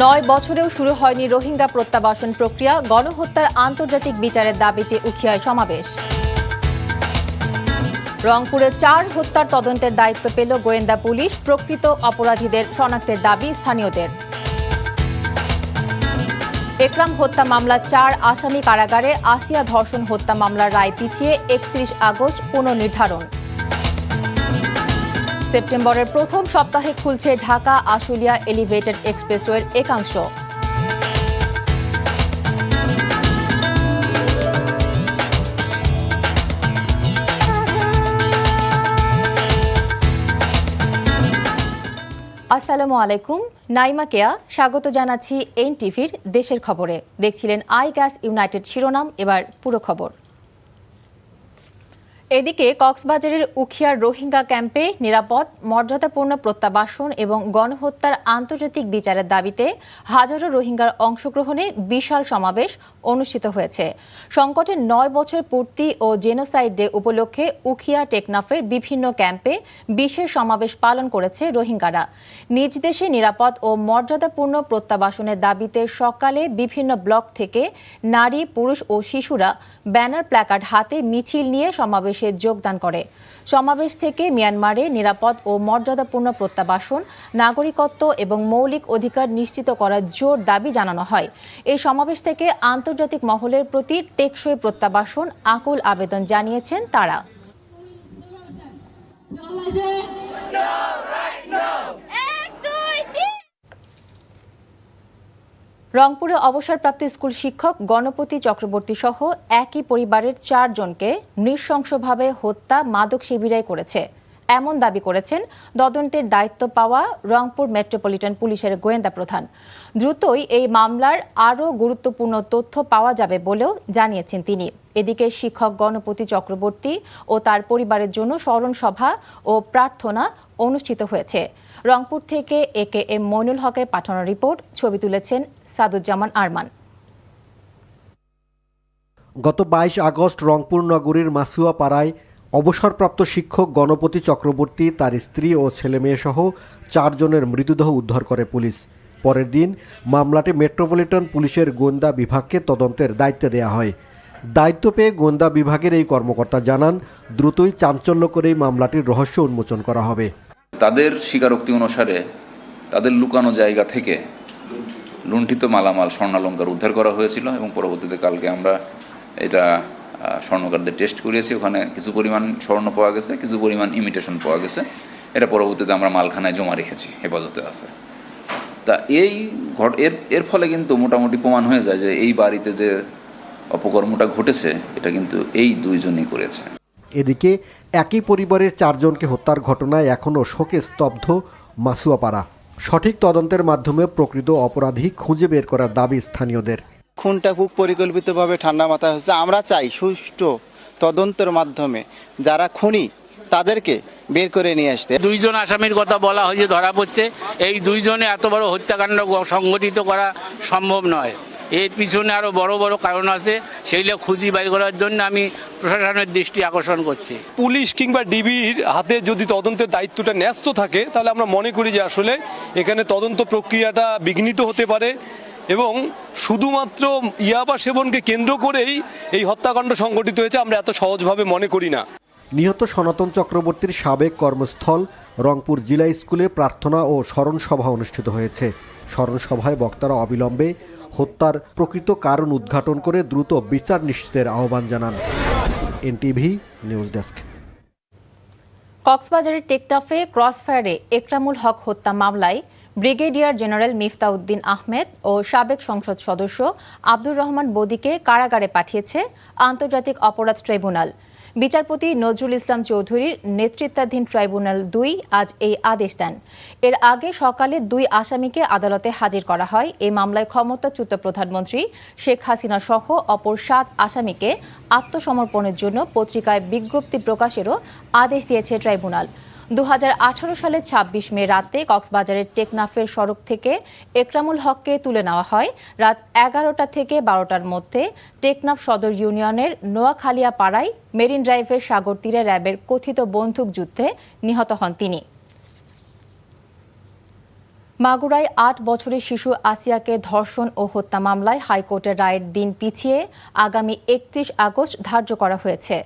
৯ বছরেও শুরু হয়নি রোহিঙ্গা প্রত্যাবাসন প্রক্রিয়া, গণহত্যার আন্তর্জাতিক বিচারের দাবিতে উখিয়ায় সমাবেশ। রংপুরে ৪ হত্যার তদন্তের দায়িত্ব পেল গোয়েন্দা পুলিশ, প্রকৃত অপরাধীদের শনাক্তের দাবি স্থানীয়দের। একরাম হত্যা মামলা ৪ আসামি কারাগারে, আসিয়া ধর্ষণ হত্যা মামলার রায় পিছিয়ে ৩১ আগস্ট পুনর্নির্ধারণ। সেপ্টেম্বরের প্রথম সপ্তাহে খুলছে ঢাকা আশুলিয়া এলিভেটেড এক্সপ্রেসওয়ের একাংশ। আসসালামু আলাইকুম, নাইমা কেয়া স্বাগত জানাচ্ছি এনটিভির দেশের খবরে। দেখছিলেন আই গ্যাস ইউনাইটেড শিরোনাম, এবার পুরো খবর। এদিকে কক্সবাজারের উখিয়ার রোহিঙ্গা ক্যাম্পে নিরাপদ, মর্যাদাপূর্ণ প্রত্যাবাসন এবং গণহত্যার আন্তর্জাতিক বিচারের দাবিতে হাজারো রোহিঙ্গার অংশগ্রহণে বিশাল সমাবেশ অনুষ্ঠিত হয়েছে। সংকটের ৯ বছর পূর্তি ও জেনোসাইড ডে উপলক্ষে উখিয়া টেকনাফের বিভিন্ন ক্যাম্পে বিশেষ সমাবেশ পালন করেছে রোহিঙ্গারা। নিজ দেশে নিরাপদ ও মর্যাদাপূর্ণ প্রত্যাবাসনের দাবিতে সকালে বিভিন্ন ব্লক থেকে নারী, পুরুষ ও শিশুরা ব্যানার, প্ল্যাকার্ড হাতে মিছিল নিয়ে সমাবেশ যোগদান করে। সমাবেশ থেকে মিয়ানমারে নিরাপদ ও মর্যাদাপূর্ণ প্রত্যাবাসন, নাগরিকত্ব এবং মৌলিক অধিকার নিশ্চিত করার জোর দাবি জানানো হয়। এই সমাবেশ থেকে আন্তর্জাতিক মহলের প্রতি টেকসই প্রত্যাবাসন আকুল আবেদন জানিয়েছেন তারা। রংপুরে অবসরপ্রাপ্ত স্কুল শিক্ষক গণপতি চক্রবর্তী সহ একই পরিবারের ৪ জনকে নৃশংসভাবে হত্যা মাদক সেবীরাই করেছে, এমন দাবি করেছেন তদন্তের দায়িত্ব পাওয়া রংপুর মেট্রোপলিটন পুলিশের গোয়েন্দা প্রধান। দ্রুতই এই মামলার আরও গুরুত্বপূর্ণ তথ্য পাওয়া যাবে বলেও জানিয়েছেন তিনি। এদিকে শিক্ষক গণপতি চক্রবর্তী ও তার পরিবারের জন্য স্মরণ সভা ও প্রার্থনা অনুষ্ঠিত হয়েছে। রংপুর থেকে AKM মইনুল হকের পাঠানো রিপোর্ট, ছবি তুলেছেন সাদুজ্জামান আরমান। গত ২২ আগস্ট রংপুর নগরীর মাসুয়াপাড়ায় অবসরপ্রাপ্ত শিক্ষক গণপতি চক্রবর্তী, তার স্ত্রী ও ছেলেমেয়ে সহ ৪ জনের মৃতদেহ উদ্ধার করে পুলিশ। পরের দিন মামলাটি মেট্রোপলিটন পুলিশের গোয়েন্দা বিভাগকে তদন্তের দায়িত্ব দেওয়া হয়। দায়িত্ব পেয়ে গোয়েন্দা বিভাগের এই কর্মকর্তা জানান, দ্রুতই চাঞ্চল্যকর এই মামলাটির রহস্য উন্মোচন করা হবে। তাদের স্বীকারোক্তি অনুসারে তাদের লুকানো জায়গা থেকে লুণ্ঠিত মালামাল, স্বর্ণালঙ্কার উদ্ধার করা হয়েছিল এবং পরবর্তীতে কালকে আমরা এটা স্বর্ণকারদের টেস্ট করিয়েছি। ওখানে কিছু পরিমাণ স্বর্ণ পাওয়া গেছে, কিছু পরিমাণ ইমিটেশন পাওয়া গেছে। এটা পরবর্তীতে আমরা মালখানায় জমা রেখেছি, হেফাজতে আছে। তা এর ফলে কিন্তু মোটামুটি প্রমাণ হয়ে যায় যে এই বাড়িতে যে অপকর্মটা ঘটেছে এটা কিন্তু এই 2 জনই করেছে। এদিকে একই পরিবারের ৪ জনকে হত্যার ঘটনায় এখনও শোকে স্তব্ধ মাসুয়াপাড়া। সঠিক তদন্তের মাধ্যমে প্রকৃত অপরাধী খুঁজে বের করার দাবি স্থানীয়দের। খুনটা খুব পরিকল্পিতভাবে ঠান্ডা মাথায় হচ্ছে। আমরা চাই সুষ্ঠু তদন্তের মাধ্যমে যারা খুনি তাদেরকে বের করে নিয়ে আসতে। 2 জন আসামির কথা বলা হয়েছে, ধরা পড়ছে। এই 2 জনে এত বড় হত্যাকাণ্ড সংগঠিত করা সম্ভব নয়। এর পিছনে আরো বড় বড় কারণ আছে, সেইগুলো খুঁজি বের করার জন্য আমি প্রশাসনের দৃষ্টি আকর্ষণ করছি। পুলিশ কিংবা ডিবির হাতে যদি তদন্তের দায়িত্বটা ন্যস্ত থাকে, তাহলে আমরা মনে করি যে আসলে এখানে তদন্ত প্রক্রিয়াটা বিঘ্নিত হতে পারে এবং শুধুমাত্র ইয়াবা সেবনকে কেন্দ্র করেই এই হত্যাকাণ্ড সংঘটিত হয়েছে আমরা এত সহজভাবে মনে করি না। নিহত সনাতন চক্রবর্তীর সাবেক কর্মস্থল রংপুর জিলা স্কুলে প্রার্থনা ও স্মরণ সভা অনুষ্ঠিত হয়েছে। স্মরণ সভায় বক্তারা অবিলম্বে হত্যার প্রকৃত কারণ উদ্ঘাটন করে দ্রুত বিচার নিশ্চিতের আহ্বান জানান। NTV news desk. কক্সবাজারের টেকনাফে ক্রসফায়ারে একরামুল হক হত্যা মামলায় ব্রিগেডিয়ার জেনারেল মিফতাউদ্দিন আহমেদ ও সাবেক সংসদ সদস্য আব্দুর রহমান বদিকে কারাগারে পাঠিয়েছে আন্তর্জাতিক অপরাধ ট্রাইব্যুনাল। বিচারপতি নজরুল ইসলাম চৌধুরীর নেতৃত্বাধীন ট্রাইব্যুনাল 2 আজ এই আদেশ দেন। এর আগে সকালে 2 আসামিকে আদালতে হাজির করা হয়। এই মামলায় ক্ষমতাচ্যুত প্রধানমন্ত্রী শেখ হাসিনা সহ অপর 7 আসামিকে আত্মসমর্পণের জন্য পত্রিকায় বিজ্ঞপ্তি প্রকাশেরও আদেশ দিয়েছে ট্রাইব্যুনাল। 2018 সালের 26 মে রাতে কক্সবাজারের টেকনাফের সড়ক থেকে একরামুল হককে তুলে নেওয়া হয়। রাত 11টা থেকে 12টার মধ্যে টেকনাফ সদর ইউনিয়নের নোয়াখালিয়া পাড়ায় মেরিন ড্রাইভের সাগর তীরে র্যাবের কথিত বন্দুক যুদ্ধে নিহত হন তিনি। মাগুরায় ৮ বছরের শিশু আসিয়াকে ধর্ষণ ও হত্যা মামলায় হাইকোর্টের রায়ের দিন পিছিয়ে আগামী ৩১ আগস্ট ধার্য করা হয়েছে।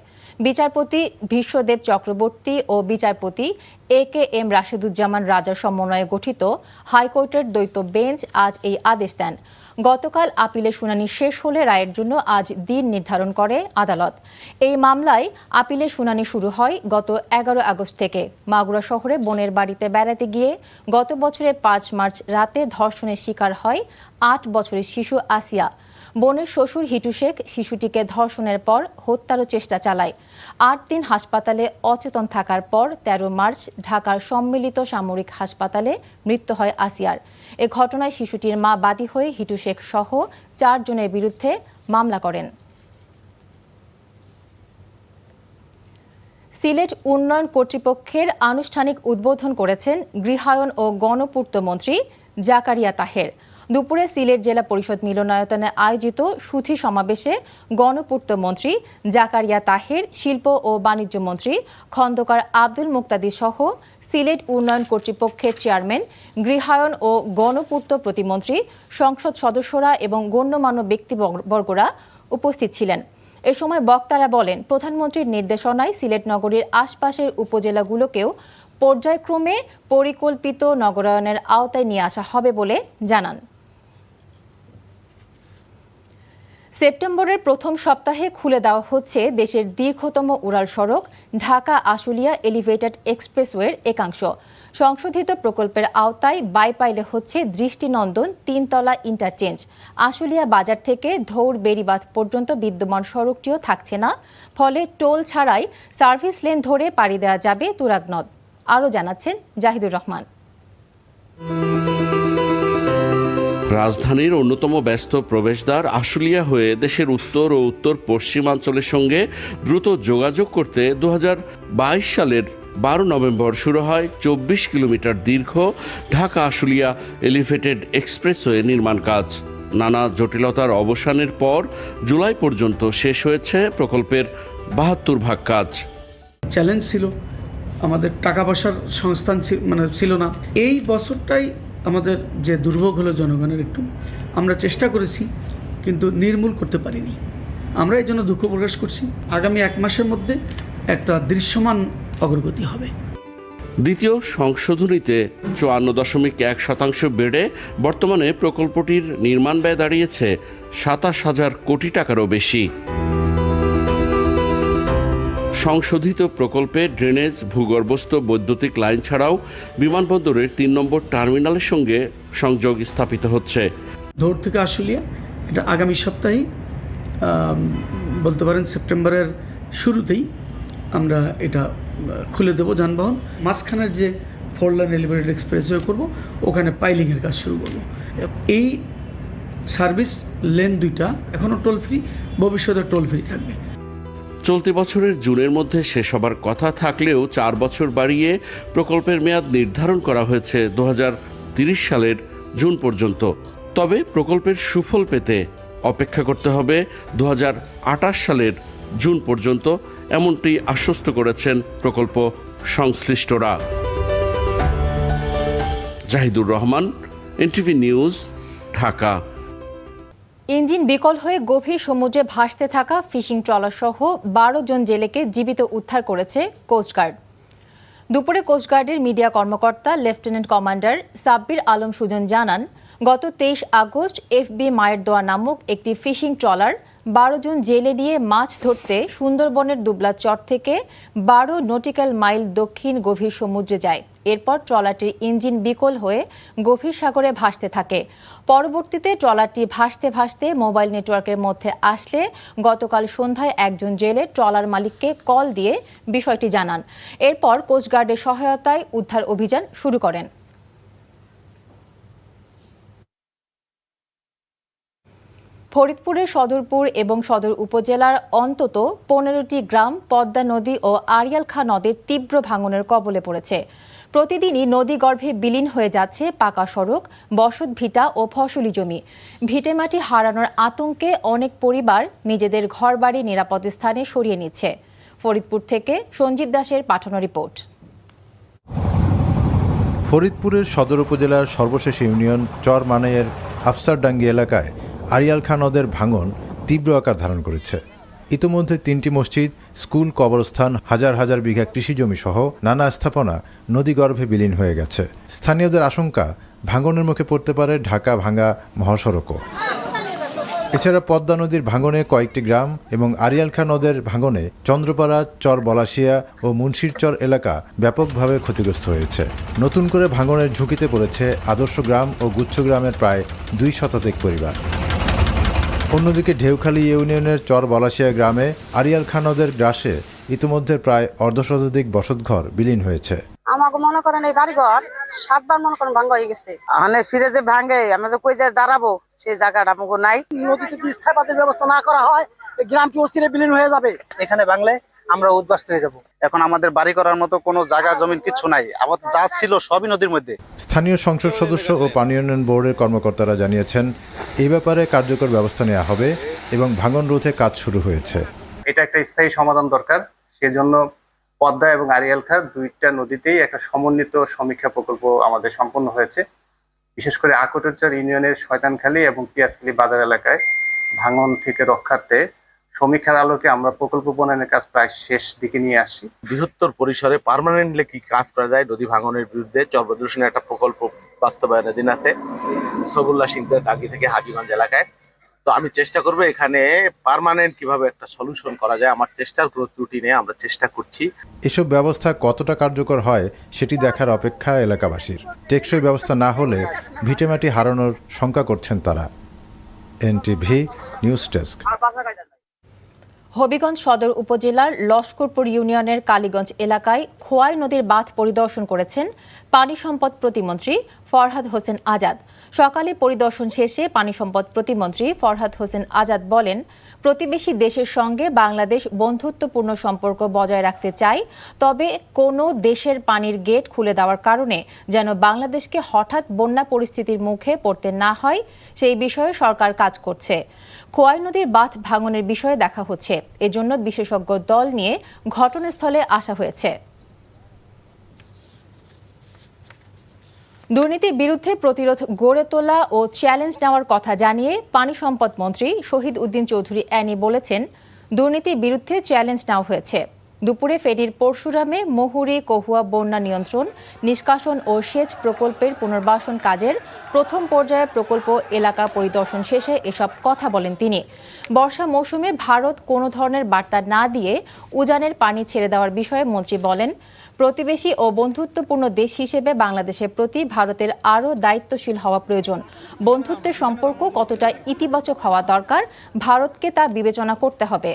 বিচারপতি বিশ্বদেব চক্রবর্তী ও বিচারপতি AKM রাশেদুজ্জামান রাজার সমন্বয়ে গঠিত হাইকোর্টের দ্বৈত বেঞ্চ আজ এই আদেশ দেন। গতকাল আপিলের শুনানি শেষ হলে রায়ের জন্য আজ দিন নির্ধারণ করে আদালত। এই মামলায় আপিলের শুনানি শুরু হয় গত ১১ আগস্ট থেকে। মাগুরা শহরে বোনের বাড়িতে বেড়াতে গিয়ে গত বছরের ৫ মার্চ রাতে ধর্ষণের শিকার হয় ৮ বছরের শিশু আসিয়া। বোনের শ্বশুর হিটু শেখ শিশুটিকে ধর্ষণের পর হত্যারও চেষ্টা চালায়। ৮ দিন হাসপাতালে অচেতন থাকার পর ১৩ মার্চ ঢাকার সম্মিলিত সামরিক হাসপাতালে মৃত্যু হয় আসিয়ার। এ ঘটনায় শিশুটির মা বাদী হয়ে হিটু শেখ সহ ৪ জনের বিরুদ্ধে মামলা করেন। সিলেট উন্নয়ন কর্তৃপক্ষের আনুষ্ঠানিক উদ্বোধন করেছেন গৃহায়ন ও গণপূর্ত মন্ত্রী জাকারিয়া তাহের। দুপুরে সিলেট জেলা পরিষদ মিলনায়তনে আয়োজিত সুধী সমাবেশে গণপূর্ত মন্ত্রী জাকারিয়া তাহের, শিল্প ও বাণিজ্য মন্ত্রী খন্দকার আব্দুল মুক্তাদি সহ সিলেট উন্নয়ন কর্তৃপক্ষের চেয়ারম্যান, গৃহায়ন ও গণপূর্ত প্রতিমন্ত্রী, সংসদ সদস্যরা এবং গণ্যমান্য ব্যক্তিবর্গরা উপস্থিত ছিলেন। এ সময় বক্তারা বলেন, প্রধানমন্ত্রীর নির্দেশনায় সিলেট নগরীর আশপাশের উপজেলাগুলোকেও পর্যায়ক্রমে পরিকল্পিত নগরায়নের আওতায় নিয়ে আসা হবে বলে জানান। সেপ্টেম্বরের প্রথম সপ্তাহে খুলে দেওয়া হচ্ছে দেশের দীর্ঘতম উড়াল সড়ক ঢাকা আশুলিয়া এলিভেটেড এক্সপ্রেসওয়ের একাংশ। সংশোধিত প্রকল্পের আওতায় বাইপাইলে হচ্ছে দৃষ্টিনন্দন ৩ তলা ইন্টারচেঞ্জ। আশুলিয়া বাজার থেকে ধৌর বেড়িবাঁধ পর্যন্ত বিদ্যমান সড়কটিও থাকছে না, ফলে টোল ছাড়াই সার্ভিস লেন ধরে পাড়ি দেওয়া যাবে তুরাগ নদ। আরও জানাচ্ছেন জাহিদুর রহমান। রাজধানীর অন্যতম ব্যস্ত প্রবেশদ্বার আশুলিয়া হয়ে দেশের উত্তর ও উত্তর পশ্চিমাঞ্চলের সঙ্গে দ্রুত যোগাযোগ করতে 2022 সালের 12 নভেম্বর শুরু হয় 24 কিলোমিটার দীর্ঘ ঢাকা আশুলিয়া এলিভেটেড এক্সপ্রেসওয়ে নির্মাণ কাজ। নানা জটিলতার অবসানের পর জুলাই পর্যন্ত শেষ হয়েছে প্রকল্পের 72 ভাগ কাজ। চ্যালেঞ্জ ছিল, আমাদের টাকা পয়সার সংস্থান ছিল না। এই বছরটাই আমাদের যে দুর্ভোগ হলো জনগণের, একটু আমরা চেষ্টা করেছি কিন্তু নির্মূল করতে পারিনি। আমরা এই জন্য দুঃখ প্রকাশ করছি। আগামী 1 মাসের মধ্যে একটা দৃশ্যমান অগ্রগতি হবে। দ্বিতীয় সংশোধনীতে 54.1% বেড়ে বর্তমানে প্রকল্পটির নির্মাণ ব্যয় দাঁড়িয়েছে 27,000 কোটি টাকারও বেশি। সংশোধিত প্রকল্পে ড্রেনেজ, ভূগর্ভস্থ বৈদ্যুতিক লাইন ছাড়াও বিমানবন্দরের 3 নম্বর টার্মিনালের সঙ্গে সংযোগ স্থাপিত হচ্ছে। ধৌর থেকে আশুলিয়া এটা আগামী সপ্তাহেই বলতে পারেন সেপ্টেম্বরের শুরুতেই আমরা এটা খুলে দেব যানবাহন। মাঝখানের যে 4 লেন এলিভেটেড এক্সপ্রেসওয়ে করবো, ওখানে পাইলিংয়ের কাজ শুরু করব। এই সার্ভিস লেন 2টা এখনও টোল ফ্রি, ভবিষ্যতে টোল ফ্রি থাকবে। চলতি বছরের জুনের মধ্যে শেষ হবার কথা থাকলেও 4 বছর বাড়িয়ে প্রকল্পের মেয়াদ নির্ধারণ করা হয়েছে 2030 সালের জুন পর্যন্ত। তবে প্রকল্পের সুফল পেতে অপেক্ষা করতে হবে 2028 সালের জুন পর্যন্ত, এমনটি আশ্বস্ত করেছেন প্রকল্প সংশ্লিষ্টরা। Jahidur Rahman, NTV news, Dhaka. Engine বিকল হয়ে গভীর সমুদ্রে ভাসতে থাকা ফিশিং ট্রলার সহ 12 জন জেলেকে জীবিত উদ্ধার করেছে কোস্টগার্ড। দুপুরে কোস্টগার্ডের মিডিয়া কর্মকর্তা লেফটেন্যান্ট কমান্ডার সাব্বির আলম সুজন জানান, গত 23 আগস্ট FB মায়ের দোয়া নামক একটি ফিশিং ট্রলার 12 জন জেলে নিয়ে মাছ ধরতে সুন্দরবনের দুবলা চর থেকে 12 নটিক্যাল মাইল দক্ষিণ গভীর সমুদ্রে যায়। এরপর ট্রলারটির ইঞ্জিন বিকল হয়ে গভীর সাগরে ভাসতে থাকে। পরবর্তীতে ট্রলারটি ভাসতে ভাসতে মোবাইল নেটওয়ার্কের মধ্যে আসলে গতকাল সন্ধ্যায় একজন জেলে ট্রলার মালিককে কল দিয়ে বিষয়টি জানান। এরপর কোস্টগার্ডের সহায়তায় উদ্ধার অভিযান শুরু করেন। ফরিদপুরের সদরপুর এবং সদর উপজেলার অন্তত 15টি গ্রাম পদ্মা নদী ও আড়িয়াল খাঁ নদের তীব্র ভাঙনের কবলে পড়েছে। প্রতিদিনই নদীগর্ভে বিলীন হয়ে যাচ্ছে পাকা সড়ক, বসত ভিটা ও ফসলি জমি। ভিটেমাটি হারানোর আতঙ্কে অনেক পরিবার নিজেদের ঘরবাড়ি নিরাপদ স্থানে সরিয়ে নিচ্ছে। ফরিদপুর থেকে সঞ্জীব দাসের পাঠানো রিপোর্ট। ফরিদপুরের সদর উপজেলার সর্বশেষ ইউনিয়ন চর মানাইয়ের আফসারডাঙ্গি এলাকায় আরিয়াল খাঁ নদের ভাঙন তীব্র আকার ধারণ করেছে। ইতোমধ্যে 3টি মসজিদ, স্কুল, কবরস্থান, হাজার হাজার বিঘা কৃষিজমি সহ নানা স্থাপনা নদীগর্ভে বিলীন হয়ে গেছে। স্থানীয়দের আশঙ্কা ভাঙনের মুখে পড়তে পারে ঢাকা-ভাঙ্গা মহাসড়কও। এছাড়া পদ্মা নদীর ভাঙনে কয়েকটি গ্রাম এবং আরিয়াল খাঁ নদের ভাঙনে চন্দ্রপাড়া, চর বলাশিয়া ও মুন্সিরচর এলাকা ব্যাপকভাবে ক্ষতিগ্রস্ত হয়েছে। নতুন করে ভাঙনের ঝুঁকিতে পড়েছে আদর্শ গ্রাম ও গুচ্ছ গ্রামের প্রায় 2 শতাধিক পরিবার। অন্যদিকে ঢেউখালী ইউনিয়নের চর বলাশিয়া গ্রামে আরিয়াল খাঁ নদের গ্রাসে ইতিমধ্যে প্রায় অর্ধশতাধিক বসতঘর বিলীন হয়েছে। আমাকে মনে করেন এই বাড়িঘর 7 বার মনে করেন ভাঙ্গা হয়ে গেছে। মানে ফিরে যে ভাঙে আমরা তো কই যায় দাঁড়াবো সেই জায়গাটা আমাকে নাই। নদীতে যদি স্থাপত্যের ব্যবস্থা না করা হয় গ্রামটি অস্থিরে বিলীন হয়ে যাবে। এখানে ভাঙলে আমরা উদ্বাস্ত হয়ে যাব। এখন আমাদের বাড়ি করার মতো কোনো জায়গা জমিন কিছু নাই, আবার যা ছিল সবই নদীর মধ্যে। স্থানীয় সংসদ সদস্য ও পানি উন্নয়ন বোর্ডের কর্মকর্তারা জানিয়েছেন এই ব্যাপারে কার্যকর ব্যবস্থা নেওয়া হবে এবং ভাঙন রোধে কাজ শুরু হয়েছে। এটা একটা স্থায়ী সমাধান দরকার, সেজন্য পদ্মা এবং আরিয়াল খাঁ দুইটা নদীতেই একটা সমন্বিত সমীক্ষা প্রকল্প আমাদের সম্পন্ন হয়েছে। বিশেষ করে আকটরচর ইউনিয়নের শয়তানখালী এবং পিয়াজখালী বাজার এলাকায় ভাঙন থেকে রক্ষার্থে সমীক্ষার আলোকে আমরা প্রকল্প প্রণয়নের কাজ প্রায় শেষ দিকে নিয়ে আসছি। বৃহত্তর পরিসরে পার্মানেন্টলি কি কাজ করা যায় নদী ভাঙনের বিরুদ্ধে চর প্রদূষণের একটা প্রকল্প বাস্তবায়নাধীন আছে সবুল্লা সিংদের দাগি থেকে হাজীগঞ্জ এলাকায়। তো আমি চেষ্টা করব এখানে পার্মানেন্ট কিভাবে একটা সলিউশন করা যায়। আমার চেষ্টার কোনো ত্রুটি নেই, আমরা চেষ্টা করছি। এসব ব্যবস্থা কতটা কার্যকর হয় সেটি দেখার অপেক্ষা এলাকাবাসীর। টেকসই ব্যবস্থা না হলে ভিটেমাটি হারানোর শঙ্কা করছেন তারা। NTV news desk. হবিগঞ্জ সদর উপজেলার লস্করপুর ইউনিয়নের কালীগঞ্জ এলাকায় খোয়াই নদীর বাঁধ পরিদর্শন করেছেন পানি সম্পদ প্রতিমন্ত্রী ফরহাদ হোসেন আজাদ। সকালে পরিদর্শন শেষে পানি সম্পদ প্রতিমন্ত্রী ফরহাদ হোসেন আজাদ বলেন, প্রতিবেশী দেশের সঙ্গে বাংলাদেশ বন্ধুত্বপূর্ণ সম্পর্ক বজায় রাখতে চায়, তবে কোনো দেশের পানির গেট খুলে দেওয়ার কারণে যেন বাংলাদেশকে হঠাৎ বন্যা পরিস্থিতির মুখে পড়তে না হয় সেই বিষয়ে সরকার কাজ করছে। খোয়াই নদীর বাঁধ ভাঙনের বিষয়ে দেখা হচ্ছে, এজন্য বিশেষজ্ঞ দল নিয়ে ঘটনাস্থলে আসা হয়েছে। দুর্নীতির বিরুদ্ধে প্রতিরোধ গড়ে তোলা ও চ্যালেঞ্জ নেওয়ার কথা জানিয়ে পানি সম্পদ মন্ত্রী শহীদ উদ্দিন চৌধুরী অ্যানি বলেছেন, দুর্নীতির বিরুদ্ধে চ্যালেঞ্জ নেওয়া হয়েছে। দুপুরে ফেনীর পরশুরামে মহুরী কহুয়া বন্যা নিয়ন্ত্রণ, নিষ্কাশন ও সেচ প্রকল্পের পুনর্বাসন কাজের প্রথম পর্যায়ে প্রকল্প এলাকা পরিদর্শন শেষে এসব কথা বলেন তিনি। বর্ষা মৌসুমে ভারত কোনো ধরনের বার্তা না দিয়ে উজানের পানি ছেড়ে দেওয়ার বিষয়ে মন্ত্রী বলেন, প্রতিবেশী ও বন্ধুত্বপূর্ণ দেশ হিসেবে বাংলাদেশের প্রতি ভারতের আরও দায়িত্বশীল হওয়া প্রয়োজন। বন্ধুত্বের সম্পর্ক কতটা ইতিবাচক হওয়া দরকার, ভারতকে তা বিবেচনা করতে হবে।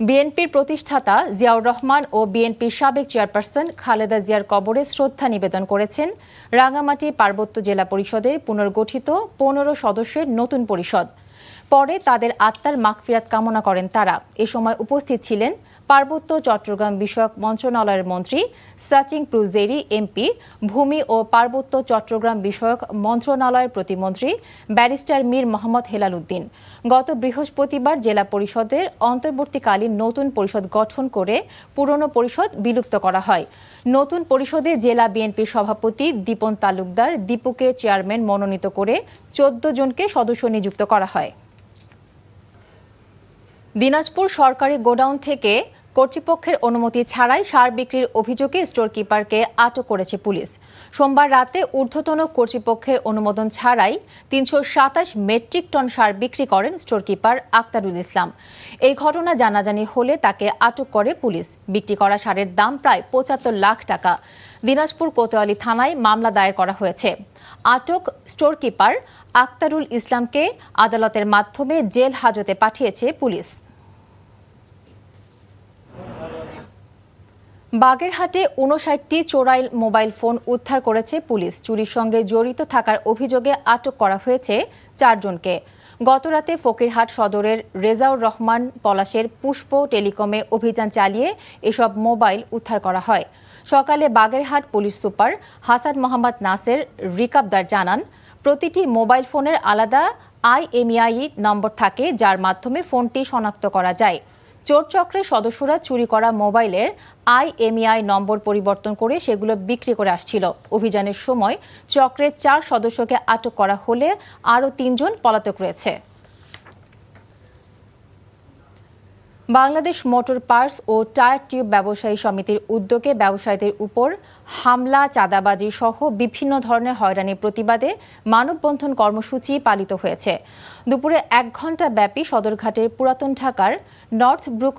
বিএনপির প্রতিষ্ঠাতা জিয়াউর রহমান ও বিএনপির সাবেক চেয়ারপারসন খালেদা জিয়ার কবরে শ্রদ্ধা নিবেদন করেছেন রাঙ্গামাটি পার্বত্য জেলা পরিষদের পুনর্গঠিত 15 সদস্যের নতুন পরিষদ। পরে তাদের আত্মার মাগফিরাত কামনা করেন তারা। এ সময় উপস্থিত ছিলেন পার্বত্য চট্টগ্রাম বিষয়ক মন্ত্রণালয়ের মন্ত্রী সাচিং প্রুজেরি এমপি, ভূমি ও পার্বত্য চট্টগ্রাম বিষয়ক মন্ত্রণালয়ের প্রতিমন্ত্রী ব্যারিস্টার মীর মোহাম্মদ হেলাল উদ্দিন। গত বৃহস্পতিবার জেলা পরিষদের অন্তর্বর্তীকালীন নতুন পরিষদ গঠন করে পুরনো পরিষদ বিলুপ্ত করা হয়। নতুন পরিষদে জেলা বিএনপির সভাপতি দীপন তালুকদার দীপুকে চেয়ারম্যান মনোনীত করে 14 জনকে সদস্য নিযুক্ত করা হয়। দিনাজপুর সরকারি গোডাউন থেকে কর্তৃপক্ষের অনুমতি ছাড়াই সার বিক্রির অভিযোগে স্টোর কিপারকে আটক করেছে পুলিশ। সোমবার রাতে ঊর্ধ্বতন কর্তৃপক্ষের অনুমোদন ছাড়াই 327 মেট্রিক টন সার বিক্রি করেন স্টোর কিপার আক্তারুল ইসলাম। এই ঘটনা জানাজানি হলে তাকে আটক করে পুলিশ। বিক্রি করা সারের দাম প্রায় 75 লাখ টাকা। দিনাজপুর কোতোয়ালি থানায় মামলা দায়ের করা হয়েছে। আটক স্টোর কিপার আক্তারুল ইসলামকে আদালতের মাধ্যমে জেল হাজতে পাঠিয়েছে পুলিশ। বাগেরহাটে 59টি চোরাই মোবাইল ফোন উদ্ধার করেছে পুলিশ। চুরির সঙ্গে জড়িত থাকার অভিযোগে আটক করা হয়েছে 4 জনকে। গতরাতে ফকিরহাট সদরের রেজাউর রহমান পলাশের পুষ্প টেলিকমে অভিযান চালিয়ে এসব মোবাইল উদ্ধার করা হয়। সকালে বাগেরহাট পুলিশ সুপার হাসান মোহাম্মদ নাসের রিকাবদার জানান, প্রতিটি মোবাইল ফোনের আলাদা IMEI নম্বর থাকে, যার মাধ্যমে ফোনটি শনাক্ত করা যায়। চোর চক্রের সদস্যরা চুরি করা মোবাইলের IMEI নম্বর পরিবর্তন করে সেগুলো বিক্রি করে আসছিল। অভিযানের সময় চক্রের 4 সদস্যকে আটক করা হলে আরও 3 জন পলাতক রয়েছে। বাংলাদেশ মোটর পার্টস ও টায়ার টিউব ব্যবসায়ী সমিতির উদ্যোগে ব্যবসায়ীদের উপর হামলা, চাঁদাবাজি সহ বিভিন্ন ধরনের হয়রানির প্রতিবাদে মানববন্ধন কর্মসূচি পালিত হয়েছে। দুপুরে 1 ঘণ্টা ব্যাপী সদরঘাটের পুরাতন ঢাকার north Brooke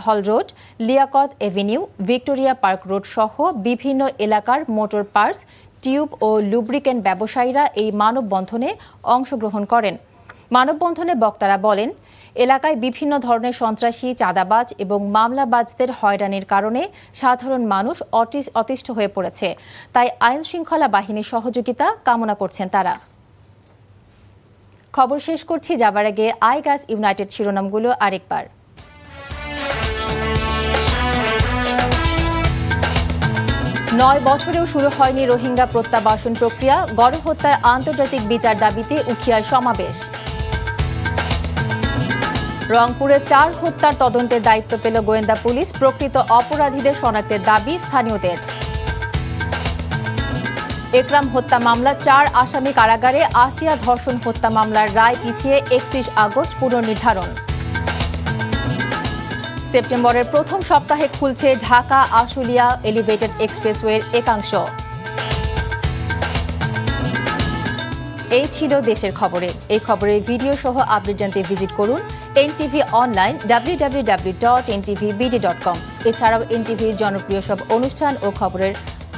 hall road, Liaquat Avenue, Victoria park road সহ বিভিন্ন এলাকার মোটর পার্টস, টিউব ও লুব্রিকেন্ট ব্যবসায়ীরা এই মানববন্ধনে অংশগ্রহণ করেন। মানববন্ধনে বক্তারা বলেন, এলাকায় বিভিন্ন ধরনের সন্ত্রাসী, চাঁদাবাজ এবং মামলাবাজদের হয়রানির কারণে সাধারণ মানুষ অতিষ্ঠ হয়ে পড়েছে। তাই আইন শৃঙ্খলা বাহিনীর সহযোগিতা কামনা করছেন তারা। খবর শেষ করছি, যাবার আগে আইগাস ইউনাইটেড শিরোনামগুলো আরেকবার। নয় বছরেও শুরু হয়নি রোহিঙ্গা প্রত্যাবাসন প্রক্রিয়া, গণহত্যার আন্তর্জাতিক বিচার দাবিতে উখিয়ায় সমাবেশ। রংপুরে 4 হত্যার তদন্তের দায়িত্ব পেল গোয়েন্দা পুলিশ, প্রকৃত অপরাধীদের শনাক্তের দাবি স্থানীয়দের। একরাম হত্যা মামলা 4 আসামি কারাগারে, আসিয়া ধর্ষণ হত্যা মামলার রায় পিছিয়ে 31 আগস্ট পুনর্নির্ধারণ। সেপ্টেম্বরের প্রথম সপ্তাহে খুলছে ঢাকা আশুলিয়া এলিভেটেড এক্সপ্রেসওয়ের একাংশ। এই ছিল দেশের খবরে। এই খবরের ভিডিও সহ আপডেট জানতে ভিজিট করুন NTV অনলাইন www.ntvbd.com। এছাড়াও NTVর জনপ্রিয় সব অনুষ্ঠান ও খবরের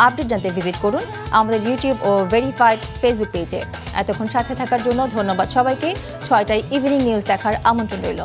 আপডেট জানতে ভিজিট করুন আমাদের ইউটিউব ও ভেরিফাইড ফেসবুক পেজে। এতক্ষণ সাথে থাকার জন্য ধন্যবাদ সবাইকে। 6টায় ইভিনিং নিউজ দেখার আমন্ত্রণ রইল।